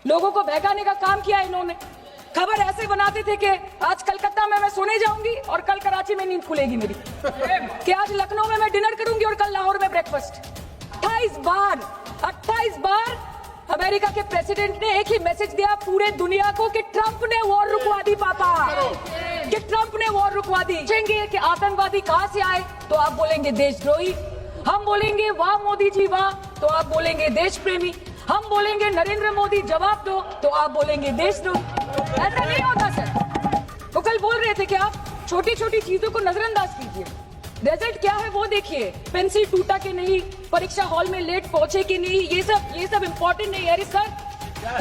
लोगों को बहकाने का काम किया इन्होंने। खबर ऐसे बनाते थे कि आज कलकत्ता में मैं सोने जाऊंगी और कल कराची में नींद खुलेगी मेरी, कि आज लखनऊ में मैं डिनर करूंगी और कल लाहौर में ब्रेकफास्ट। 28 बार अमेरिका के प्रेसिडेंट ने एक ही मैसेज दिया पूरे दुनिया को कि ट्रंप ने वॉर रुकवा दी पापा, कि ट्रंप ने वॉर रुकवा दी। पूछेंगे कि आतंकवादी कहां से आए तो आप बोलेंगे देशद्रोही, हम बोलेंगे वाह मोदी जी वाह तो आप बोलेंगे देश प्रेमी, हम बोलेंगे नरेंद्र मोदी जवाब दो तो आप बोलेंगे देशद्रोही। ऐसा नहीं होता सर। वो कल बोल रहे थे कि आप छोटी छोटी चीजों को नजरअंदाज कीजिए, रिजल्ट क्या है वो देखिए। पेंसिल टूटा कि नहीं, परीक्षा हॉल में लेट पहुंचे कि नहीं, ये सब इम्पोर्टेंट नहीं है। अरे सर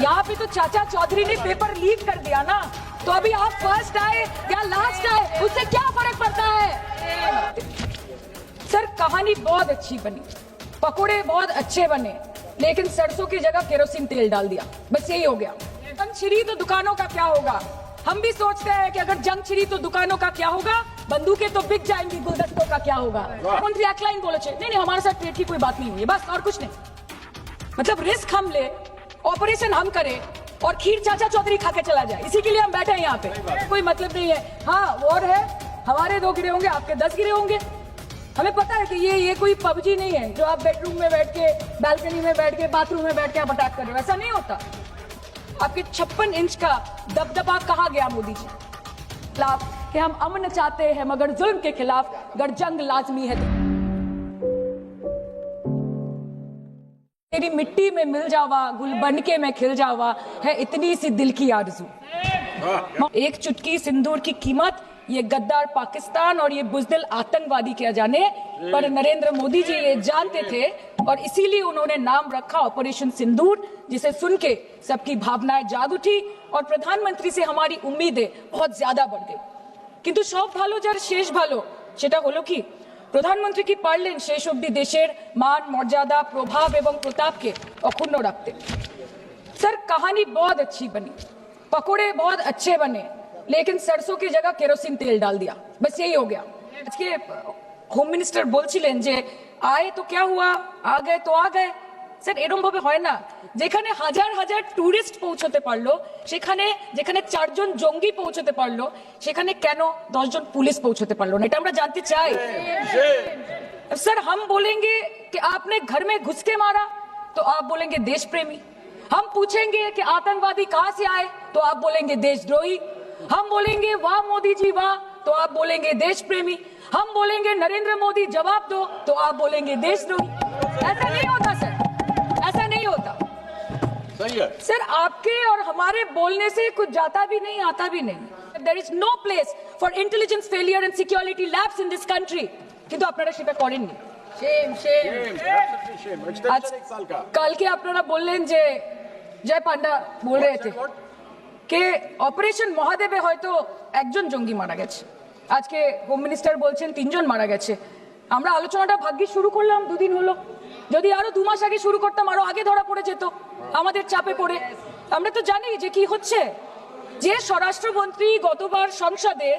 यहाँ पे तो चाचा चौधरी ने पेपर लीक कर दिया ना, तो अभी आप फर्स्ट आए या लास्ट आए उससे क्या फर्क पड़ता है। सर कहानी बहुत अच्छी बनी, पकोड़े बहुत अच्छे बने, लेकिन सरसों की जगह केरोसिन तेल डाल दिया, बस यही हो गया। जंग छिड़ी तो दुकानों का क्या होगा, हम भी सोचते हैं कि अगर जंग छिड़ी तो दुकानों का क्या होगा, बंदूकें तो बिक जाएंगी, गुलदस्तों का क्या होगा। मंत्री एक लाइन बोले नहीं हमारे साथ ट्रेड की कोई बात नहीं हुई, बस और कुछ नहीं। मतलब रिस्क हम ले, ऑपरेशन हम करें और खीर चाचा चौधरी खा के चला जाए, इसी के लिए हम बैठे हैं यहाँ पे। कोई मतलब नहीं है। हाँ वॉर है, हमारे 2 गिरे होंगे, आपके 10 गिरे होंगे। हमें पता है कि ये कोई पबजी नहीं है जो आप बेडरूम में बैठ के, बैल्कनी में बैठ के, बाथरूम में बैठ के आप अटैक कर रहे हो, ऐसा नहीं होता। आपके 56 इंच का दबदबा कहा गया मोदी जी खिलाफ कि हम अमन चाहते हैं मगर जुल्म के खिलाफ अगर जंग लाजमी है। तेरी मिट्टी में मिल जावा, गुल बन के मैं खिल जावा, है इतनी सी दिल की आरज़ू। एक चुटकी सिंदूर की कीमत ये गद्दार पाकिस्तान और ये बुज़दिल आतंकवादी क्या जाने, पर नरेंद्र मोदी जी ये जानते थे और इसीलिए उन्होंने नाम रखा ऑपरेशन सिंदूर, जिसे सुन के सबकी भावनाएं जाग उठी और प्रधानमंत्री से हमारी उम्मीदें बहुत ज्यादा बढ़ गई। কিন্তু সব ভালো যার শেষ ভালো, সেটা হলো কি প্রধানমন্ত্রী কি পারলেন শেষ অবধি দেশের মান মর্যাদা প্রভাব এবং প্রতাপকে অক্ষুণ্ণ রাখতে। सर कहानी बहुत अच्छी बनी, पकोड़े बहुत अच्छे बने, लेकिन सरसों की जगह केरोसिन तेल डाल दिया, बस यही हो गया। आज के হোম মিনিস্টার বলছিলেন যে আয়ে তো क्या हुआ, आ गए तो आ गए। স্যার এরকম ভাবে হয় না, যেখানে হাজার হাজার টুরিস্ট পৌঁছতে পারলো, সেখানে যেখানে 4 জন জঙ্গি পৌঁছতে পারলো, সেখানে কেন 10 জন পুলিশ পৌঁছতে পারলো না, এটা আমরা জানতে চাই। सर हम बोलेंगे कि आपने घर में घुस के मारा तो आप बोलेंगे देश प्रेमी, हम पूछेंगे कि आतंकवादी कहां से आए तो आप बोलेंगे देशद्रोही, हम बोलेंगे वाह मोदी जी वाह तो आप बोलेंगे देश प्रेमी, हम बोलेंगे नरेंद्र मोदी जवाब दो तो आप बोलेंगे देशद्रोही। ऐसा नहीं होता सर, ऐसा नहीं होता। सही है सर आपके और हमारे बोलने से कुछ जाता भी नहीं आता भी नहीं। There is no place for intelligence failure and security lapse in this country, কিন্তু আপনারা সেটা করেননি। আজ কালকে আপনারা বললেন যে জয় পান্ডা বল रहे थे कि অপারেশন মহাদেবে হয়তো একজন জঙ্গি মারা গেছে, আজকে হোম মিনিস্টার বলছেন 3 জন মারা গেছে। আমরা আলোচনাটা ভাগ্যে শুরু করলাম 2 দিন হলো, যদি আরো 2 মাস আগে শুরু করতাম আরো আগে ধরা পড়ে যেত আমাদের চাপে পড়ে। আমরা তো জানি যে কি হচ্ছে, যে স্বরাষ্ট্রমন্ত্রী গতবার সংসদে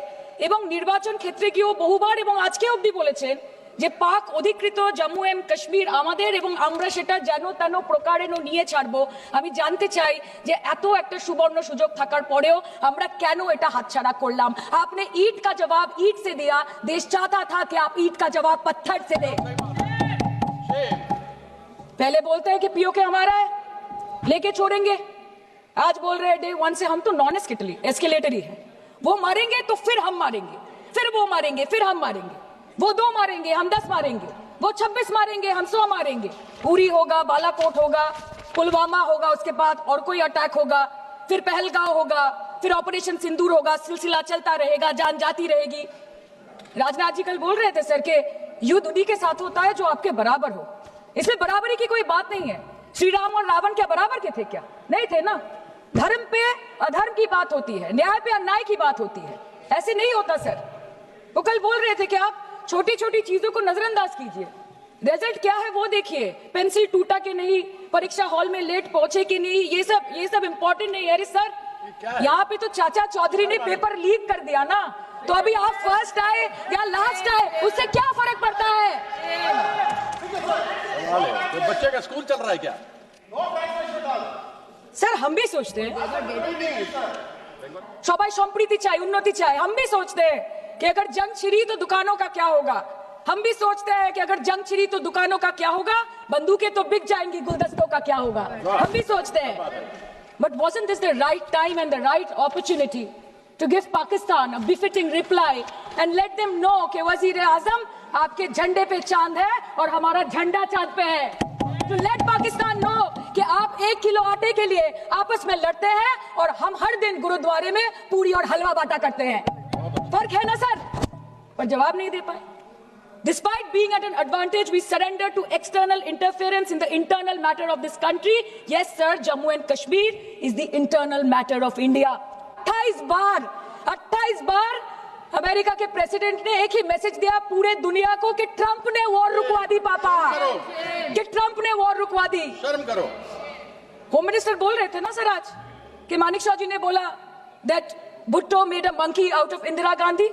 এবং নির্বাচন ক্ষেত্রে গিয়েও বহুবার এবং আজকে অবধি বলেছেন যে পাক অধিকৃত জম্মু এন্ড কাশ্মীর আমাদের এবং আমরা সেটা যেন তেন প্রকারেণ নিয়ে ছাড়বো। আমি জানতে চাই যে এত একটা সুবর্ণ সুযোগ থাকার পরেও আমরা কেন এটা হাতছাড়া করলাম। आपने ईंट का जवाब ईंट से दिया, देश चाहता था कि आप ईंट का जवाब पत्थर से दें। पहले बोलते हैं कि पीओके हमारा है, लेके छोड़ेंगे, आज बोल रहे हैं डे 1 से हम तो नॉन एस्केलेटरी है, वो मारेंगे तो फिर हम मारेंगे, फिर वो मारेंगे, फिर हम मारेंगे, वो 2 मारेंगे हम 10 मारेंगे, वो 26 मारेंगे हम 100 मारेंगे। उरी होगा, बालाकोट होगा, पुलवामा होगा, उसके बाद और कोई अटैक होगा, फिर पहलगांव होगा, फिर ऑपरेशन सिंदूर होगा, सिलसिला चलता रहेगा, जान जाती रहेगी। राजनाथ जी कल बोल रहे थे सर के युद्ध उन्हीं के साथ होता है जो आपके बराबर हो, इसमें बराबरी की कोई बात नहीं है। श्री राम और रावण क्या बराबर के थे क्या? नहीं थे ना। धर्म पे अधर्म की बात होती है, न्याय पे अन्याय की बात होती है, ऐसे नहीं होता सर। वो कल बोल रहे थे कि आप छोटी छोटी चीजों को नजरअंदाज कीजिए, रिजल्ट क्या है वो देखिए। पेंसिल टूटा कि नहीं, परीक्षा हॉल में लेट पहुंचे कि नहीं, ये सब इम्पोर्टेंट नहीं है। अरे सर यहाँ पे तो चाचा चौधरी ने पेपर लीक कर दिया ना, तो अभी आप फर्स्ट आए या लास्ट आए उससे क्या फर्क पड़ता है। तो बच्चे का स्कूल चल रहा है क्या? सर हम भी सोचते हैं সবাই সম্প্রীতি চায় উন্নতি চায় हम भी सोचते हैं कि अगर जंग छिड़ी तो दुकानों का क्या होगा हम भी सोचते हैं कि अगर जंग छिड़ी तो दुकानों का क्या होगा बंदूकें तो बिक जाएंगी गुलदस्तों का क्या होगा हम भी सोचते हैं but wasn't this the right time and the right opportunity to give Pakistan a befitting reply and let them know कि वज़ीर-ए-आज़म आपके झंडे पे चांद है और हमारा झंडा चांद पे है to let Pakistan know कि आप 1 किलो आटे के लिए आपस में लड़ते हैं और हम हर दिन गुरुद्वारे में पूरी और हलवा बांटा करते हैं फर्क है ना सर पर जवाब नहीं दे पाए Despite being at an advantage, we surrender to external interference in the internal matter of this country. Yes, sir, Jammu and Kashmir is the internal matter of India. 28 bar America के president ने एक ही message दिया पूरे दुनिया को कि Trump ने war रुकवा दी पापा कि ट्रंप ने वॉर रुकवा दी शर्म करो होम मिनिस्टर बोल रहे थे ना सर आज कि मानिक शाह जी ने बोला that Bhutto made a monkey out of Indira Gandhi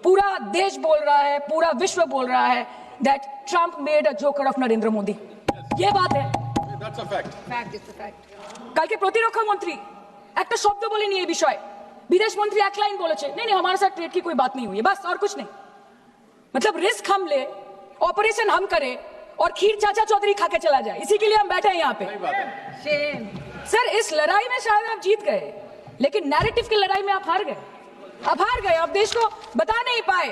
पूरा देश बोल रहा है पूरा विश्व बोल रहा है that Trump made a joker of Narendra Modi ये बात है That's a fact. কালকে প্রতিরক্ষা মন্ত্রী একটা শব্দ বলেনি এই বিষয়ে विदेश मंत्री एक लाइन बोले नहीं नहीं हमारे साथ ट्रेड की कोई बात नहीं हुई है बस और कुछ नहीं मतलब रिस्क हम ले ऑपरेशन हम करें और खीर चाचा चौधरी खा के चला जाए इसी के लिए हम बैठे हैं यहाँ पे सर इस लड़ाई में शायद आप जीत गए लेकिन नैरेटिव की लड़ाई में आप हार गए आप देश को बता नहीं पाए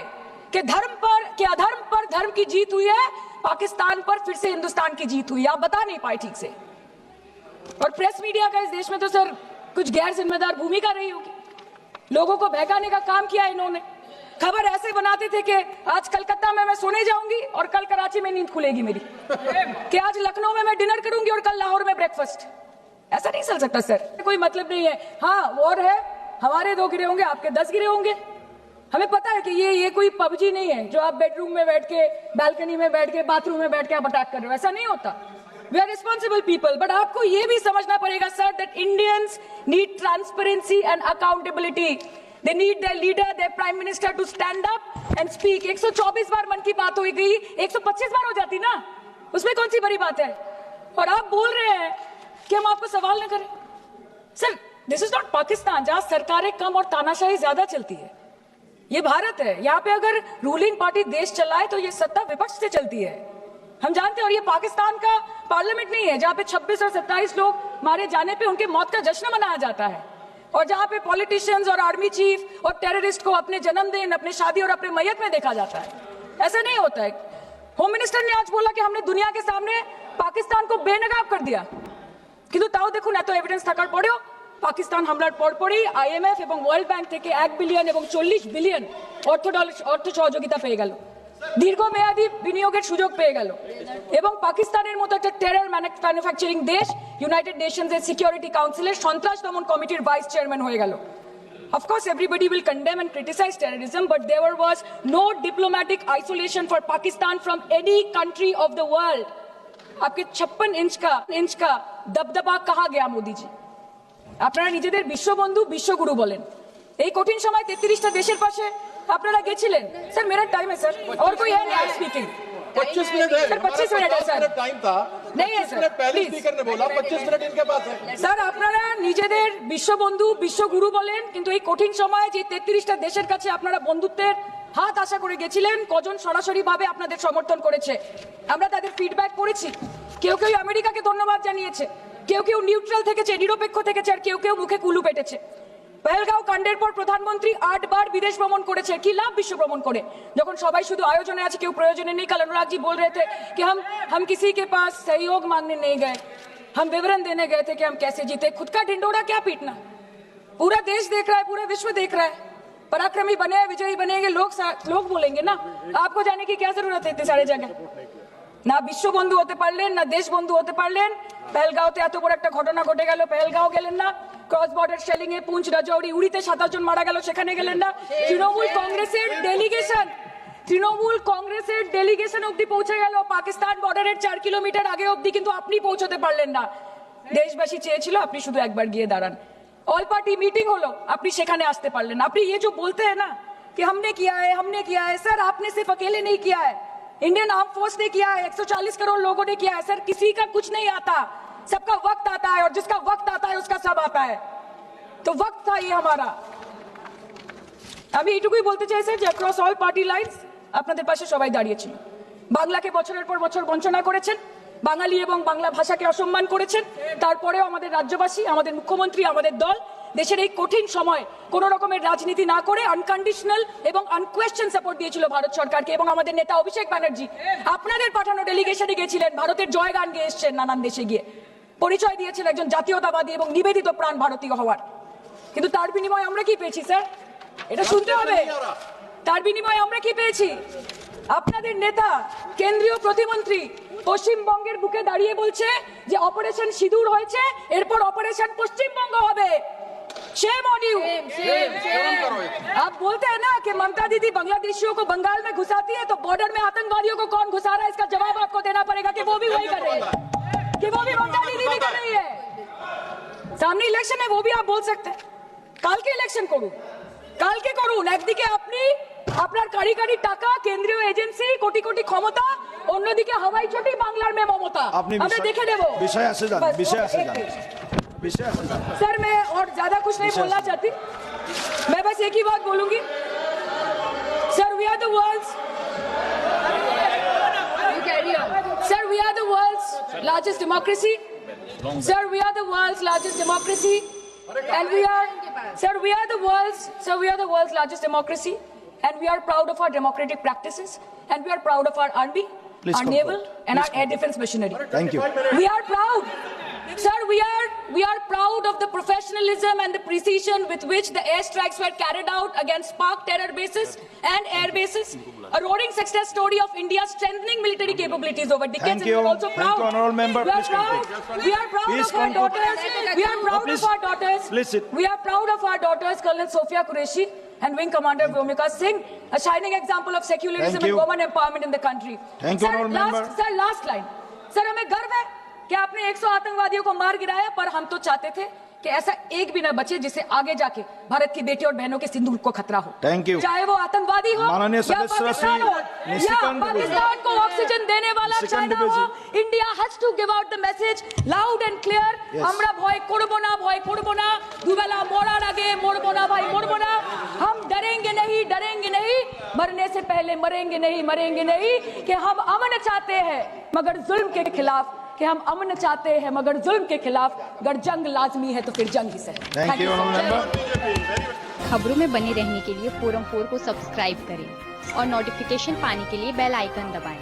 कि धर्म पर कि अधर्म पर धर्म की जीत हुई है पाकिस्तान पर फिर से हिंदुस्तान की जीत हुई है आप बता नहीं पाए ठीक से और प्रेस मीडिया का इस देश में तो सर कुछ गैर जिम्मेदार भूमिका रही होगी लोगों को बहकाने का काम किया इन्होंने खबर ऐसे बनाते थे कि आज कलकत्ता में मैं सोने जाऊंगी और कल कराची में नींद खुलेगी मेरी कि आज लखनऊ में मैं डिनर करूंगी और कल लाहौर में ब्रेकफास्ट ऐसा नहीं चल सकता सर कोई मतलब नहीं है हाँ वॉर है हमारे 2 गिरे होंगे आपके 10 गिरे होंगे हमें पता है कि ये कोई पबजी नहीं है जो आप बेडरूम में बैठ के बालकनी में बैठ के बाथरूम में बैठ के आप अटैक कर रहे हो ऐसा नहीं होता we are responsible people but आपको ये भी समझना पड़ेगा sir that Indians need transparency and accountability they need their leader their prime minister to stand up and speak 124 बार मन की बात हो गई 125 बार हो जाती ना उसमें कौन सी बड़ी बात है और आप बोल रहे हैं कि हम आपको सवाल न करें sir this is not Pakistan जहां सरकारें कम और तानाशाही ज्यादा चलती है ये भारत है यहाँ पे अगर रूलिंग पार्टी देश चलाए तो ये सत्ता विपक्ष से चलती है हम जानते हैं और ये पाकिस्तान का पार्लियामेंट नहीं है जहाँ पे 26 और 27 लोग मारे जाने पे उनके मौत का जश्न मनाया जाता है और जहाँ पे पॉलिटिशियंस और आर्मी चीफ और टेररिस्ट को अपने जन्मदिन अपने शादी और अपने मैयत में देखा जाता है ऐसा नहीं होता है होम मिनिस्टर ने आज बोला कि हमने दुनिया के सामने पाकिस्तान को बेनकाब कर दिया কিন্তু তাও দেখুন এত এভিডেন্স থাকার পরেও পাকিস্তান হামলার পরপরই আইএমএফ এবং ওয়ার্ল্ড ব্যাংক থেকে 1 বিলিয়ন এবং 40 বিলিয়ন অর্থ সহযোগিতা পেয়ে গেল দীর্ঘমেয়াদী বিনিয়োগের সুযোগ পেয়ে গেল এবং পাকিস্তানের মতো একটা টেরর ম্যানুফ্যাকচারিং দেশ ইউনাইটেড নেশনসের সিকিউরিটি কাউন্সিলের সন্ত্রাস দমন কমিটির ভাইস চেয়ারম্যান হয়ে গেল Of course, everybody will condemn and criticize terrorism, but there was no diplomatic isolation for Pakistan from any country of the world. आपके 56 इंच का दबदबा कहाँ गया मोदी जी আপনারা নিজেদের বিশ্ববন্ধু বিশ্বগুরু বলেন এই কঠিন সময় 33টা দেশের পাশে আপনারা গেছিলেন স্যার मेरा टाइम है सर और कोई है नहीं स्पीकिंग 25 मिनट है सर 25 मिनट है सर टाइम था नहीं है सर पहले स्पीकर ने बोला 25 मिनट इनके पास है স্যার আপনারা নিজেদের বিশ্ববন্ধু বিশ্বগুরু বলেন কিন্তু এই কঠিন সময় যে 33টা দেশের কাছে আপনারা বন্ধুত্বের হাত আশা করে গেছিলেন কজন সরাসরি ভাবে আপনাদের সমর্থন করেছে আমরা তাদের ফিডব্যাক করেছি কেউ কেউ আমেরিকাকে ধন্যবাদ জানিয়েছে কেউ কেউ নিউট্রাল থেকেছে নিরপেক্ষ থেকেছে আর কেউ কেউ মুখে কুলু পেটেছে পহেলগাঁও কাণ্ডের পর প্রধানমন্ত্রী 8 बार विदेश भ्रमण করেছে কি লাভ বিশ্ব ভ্রমণ করে যখন সবাই শুধু আয়োজনে আছে কেউ প্রয়োজনে নেই कल अनुराग जी बोल रहे थे कि हम किसी के पास सहयोग मांगने नहीं गए हम विवरण देने गए थे कि हम कैसे जीते खुद का ढिंडोरा क्या पीटना पूरा देश देख रहा है पूरा विश्व देख रहा है पराक्रमी बने विजयी बनेंगे लोग बोलेंगे ना आपको जाने की क्या जरूरत है इतने सारे जगह না বিশ্ববন্ধু হতে পারলেন না দেশবন্ধু হতে পারলেন পহেলগাঁওতে এত বড় একটা ঘটনা ঘটে গেল পহেলগাঁও গেলেন না ক্রস বর্ডার শেলিং এ পুঞ্চ রাজৌরি উড়িতে 27 জন মারা গেল সেখানে গেলেন না তৃণমূল কংগ্রেসের ডেলিগেশন অবধি পৌঁছে গেল পাকিস্তান বর্ডারের 4 কিলোমিটার আগে অবধি কিন্তু আপনি পৌঁছতে পারলেন না দেশবাসী চেয়েছিল আপনি শুধু একবার গিয়ে দাঁড়ান ऑल पार्टी मीटिंग হলো আপনি সেখানে আসতে পারলেন আপনি ये जो बोलते हैं ना कि हमने किया है सर आपने सिर्फ अकेले नहीं किया है इंडियन आर्म फोर्स ने किया है 140 करोड़ लोगों ने किया है सर किसी का कुछ नहीं आता सबका वक्त आता है और जिसका वक्त आता है उसका का सब आता है। तो वक्त था ये हमारा। আমি এইটুকুই বলতে চাইছি যে অ্যাক্রস অল পার্টি লাইনস আপনাদের পাশে সবাই দাঁড়িয়েছিল। বাংলাকে বছরের পর বছর বঞ্চনা করেছেন, বাঙালি এবং বাংলা ভাষাকে অসম্মান করেছেন, তারপরেও আমাদের রাজ্যবাসী, আমাদের মুখ্যমন্ত্রী, আমাদের দল দেশের এই কঠিন সময় কোনো রকমের রাজনীতি না করে আনকন্ডিশনাল এবং আনকোয়েশ্চন সাপোর্ট দিয়েছিল ভারত সরকারকে। এবং আমাদের নেতা অভিষেক ব্যানার্জি আপনাদের পাঠানো ডেলিগেশনে গেছিলেন, ভারতের জয়গান গেয়ে এসছেন, নানান দেশে গিয়ে পরিচয় দিয়েছেন একজন জাতীয়তাবাদী এবং নিবেদিত প্রাণ ভারতীয় হওয়ার। কিন্তু তার বিনিময়ে আমরা কি পেয়েছি স্যার? এটা শুনতে হবে। তার বিনিময়ে আমরা কি পেয়েছি? আপনাদের নেতা কেন্দ্রীয় প্রতিমন্ত্রী পশ্চিমবঙ্গের বুকে দাঁড়িয়ে বলছে যে অপারেশন সিঁদুর হয়েছে, এরপর অপারেশন পশ্চিমবঙ্গ হবে। Shame on you. आप बोलते हैं ना कि ममता दीदी बांग्लादेशियों को बंगाल में घुसाती है, तो बॉर्डर में आतंकवादियों को कौन घुसा रहा है, इसका जवाब आपको देना पड़ेगा कि वो भी वही कर रही है, कि वो भी ममता दीदी भी कर रही है। सामने इलेक्शन है, वो भी आप बोल सकते हैं। কালকে ইলেকশন করুন, কালকে করুন। একদিকে আপনি আপনার কারি কারি টাকা, কেন্দ্রীয় এজেন্সি, কোটি কোটি ক্ষমতা, অন্যদিকে হাওয়াই চটি বাংলার মে মমতা। আমরা দেখে নেব। বিষয় আসে যান, বিষয় আসে যান, বিষয় আসে যান। सर मैं और ज्यादा कुछ नहीं बोलना चाहती, मैं बस एक ही बात बोलूंगी। Sir we are the world's largest democracy. Sir, we are the world's largest democracy, and we are the world's largest democracy, and we are proud of our democratic practices, and we are proud of our army, Please our conclude. naval, and our air defense machinery. Thank you. We are proud. Sir, we are proud of the professionalism and the precision with which the airstrikes were carried out against Pak terror bases and air bases, a roaring success story of India's strengthening military capabilities over decades. Thank And you. we are also Thank proud. you, honorable member. We are Please proud. conclude. We are proud Please of our conclude. daughters. We are proud Please. of our daughters. Please sit. We are proud of our daughters, Colonel Sophia Qureshi and Wing Commander Vyomika Singh, a shining example of secularism Thank and you. women empowerment in the country. Thank you, honorable member. Sir, last line. Sir हमें गर्व है कि आपने 100 आतंकवादियों को मार गिराया, पर हम तो चाहते थे कि ऐसा एक भी न बचे जिसे आगे जाके भारत की बेटी और बहनों के सिंदूर को खतरा हो। Thank you. चाहे वो आतंकवादी हो माननीय या सदस्य पाकिस्तान हो श्री या निशिकांत पाकिस्तान को ऑक्सीजन देने वाला निशिकांत चाइना दुबे हो, India has to give out the message loud and clear. আমরা ভয় করব না, ভয় করব না, দুবেলা মরার আগে মরবো না ভাই, মরবো না। हम डरेंगे नहीं, मरने से पहले मरेंगे नहीं, कि हम अमन चाहते हैं मगर जुल्म के खिलाफ, कि हम अमन चाहते हैं मगर जुल्म के खिलाफ, अगर जंग लाजमी है तो फिर जंग ही सही। Thank you, honorable member. खबरों में बने रहने के लिए फोरम 4 को सब्सक्राइब करें और नोटिफिकेशन पाने के लिए बेल आइकन दबाएं।